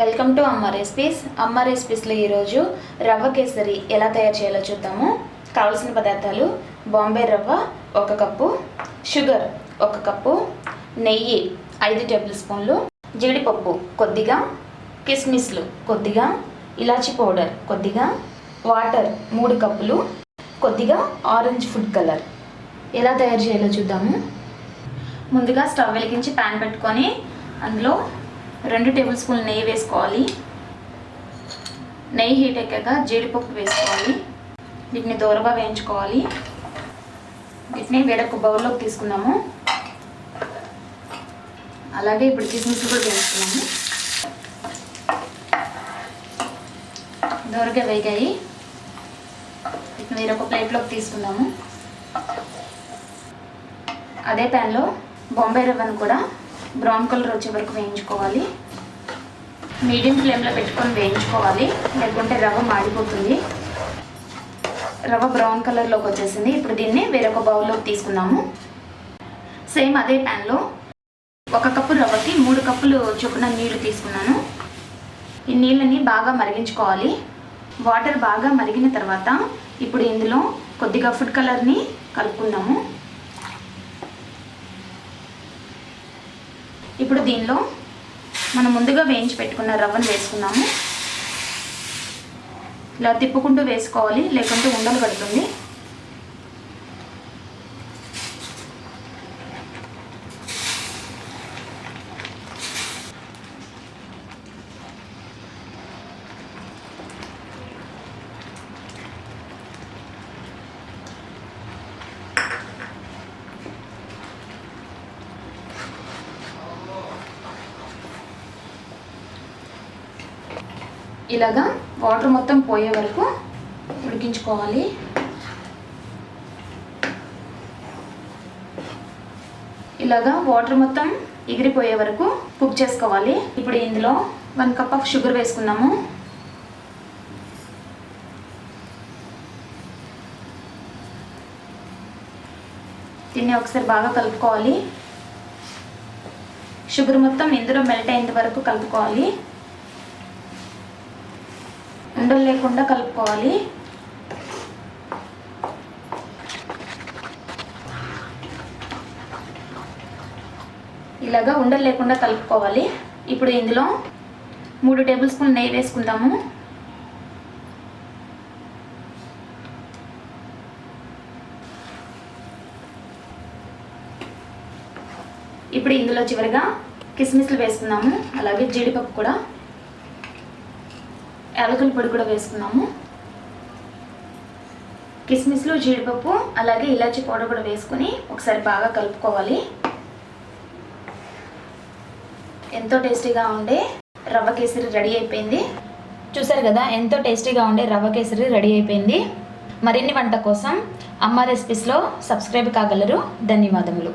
Welcome to అమ్మ recipes. అమ్మ రెసిపీస్లో ఈరోజు రవ్వ కేసరి ఎలా తయారు చేయాలో చూద్దాము. కావాల్సిన పదార్థాలు: బాంబే రవ్వ 1 కప్పు, షుగర్ 1 కప్పు, నెయ్యి 5 టేబుల్ స్పూన్లు, జీడిపప్పు కొద్దిగా, కిస్మిస్లు కొద్దిగా, ఇలాచీ పౌడర్ కొద్దిగా, వాటర్ 3 కప్పులు, కొద్దిగా ఆరెంజ్ ఫుడ్ కలర్. ఎలా తయారు చేయాలో చూద్దాము. ముందుగా స్టవ్ వెలిగించి ప్యాన్ పెట్టుకొని అందులో 2 టేబుల్ స్పూన్లు నెయ్యి వేసుకోవాలి. నెయ్యి హీట్ ఎక్కాక జీడిపప్పు వేసుకోవాలి. వీటిని దూరగా వేయించుకోవాలి. వీటిని వేరొక బౌల్లోకి తీసుకున్నాము. అలాగే ఇప్పుడు కిస్మిస్లు కూడా వేసుకున్నాము. దూరగా వేగాయి. వీటిని వేరొక ప్లేట్లోకి తీసుకున్నాము. అదే ప్యాన్లో బాంబే రవ్వను కూడా బ్రౌన్ కలర్ వచ్చే వరకు వేయించుకోవాలి. మీడియం ఫ్లేమ్లో పెట్టుకొని వేయించుకోవాలి, లేకుంటే రవ్వ మాడిపోతుంది. రవ్వ బ్రౌన్ కలర్లోకి వచ్చేసింది. ఇప్పుడు దీన్ని వేరొక బౌల్లోకి తీసుకున్నాము. సేమ్ అదే ప్యాన్లో 1 కప్పు రవ్వకి 3 కప్పులు చొప్పున నీళ్లు తీసుకున్నాను. ఈ నీళ్ళని బాగా మరిగించుకోవాలి. వాటర్ బాగా మరిగిన తర్వాత ఇప్పుడు ఇందులో కొద్దిగా ఫుడ్ కలర్ని కలుపుకుందాము. ఇప్పుడు దీనిలో మనం ముందుగా వేయించి పెట్టుకున్న రవ్వను వేసుకున్నాము. ఇలా తిప్పుకుంటూ వేసుకోవాలి, లేకుంటే ఉండలు కడుతుంది. ఇలాగా వాటర్ మొత్తం పోయే వరకు ఉడికించుకోవాలి. ఇలాగా వాటర్ మొత్తం ఎగిరిపోయే వరకు కుక్ చేసుకోవాలి. ఇప్పుడు ఇందులో 1 కప్ ఆఫ్ షుగర్ వేసుకున్నాము. దీన్ని ఒకసారి బాగా కలుపుకోవాలి. షుగర్ మొత్తం ఇందులో మెల్ట్ అయ్యేంత వరకు కలుపుకోవాలి. ఉండలు లేకుండా కలుపుకోవాలి. ఇలాగా ఉండలు లేకుండా కలుపుకోవాలి. ఇప్పుడు ఇందులో 3 టేబుల్ స్పూన్ నెయ్యి వేసుకుందాము. ఇప్పుడు ఇందులో చివరిగా కిస్మిస్లు వేసుకుందాము. అలాగే జీడిపప్పు కూడా, యాలకుల పొడి కూడా వేసుకున్నాము. కిస్మిస్లు, జీడిపప్పు, అలాగే ఇలాచీ పౌడర్ కూడా వేసుకొని ఒకసారి బాగా కలుపుకోవాలి. ఎంతో టేస్టీగా ఉండే రవ్వ కేసరి రెడీ అయిపోయింది. చూసారు కదా, ఎంతో టేస్టీగా ఉండే రవ్వ కేసరి రెడీ అయిపోయింది. మరిన్ని వంట కోసం అమ్మ రెసిపీస్లో సబ్స్క్రైబ్ కాగలరు. ధన్యవాదములు.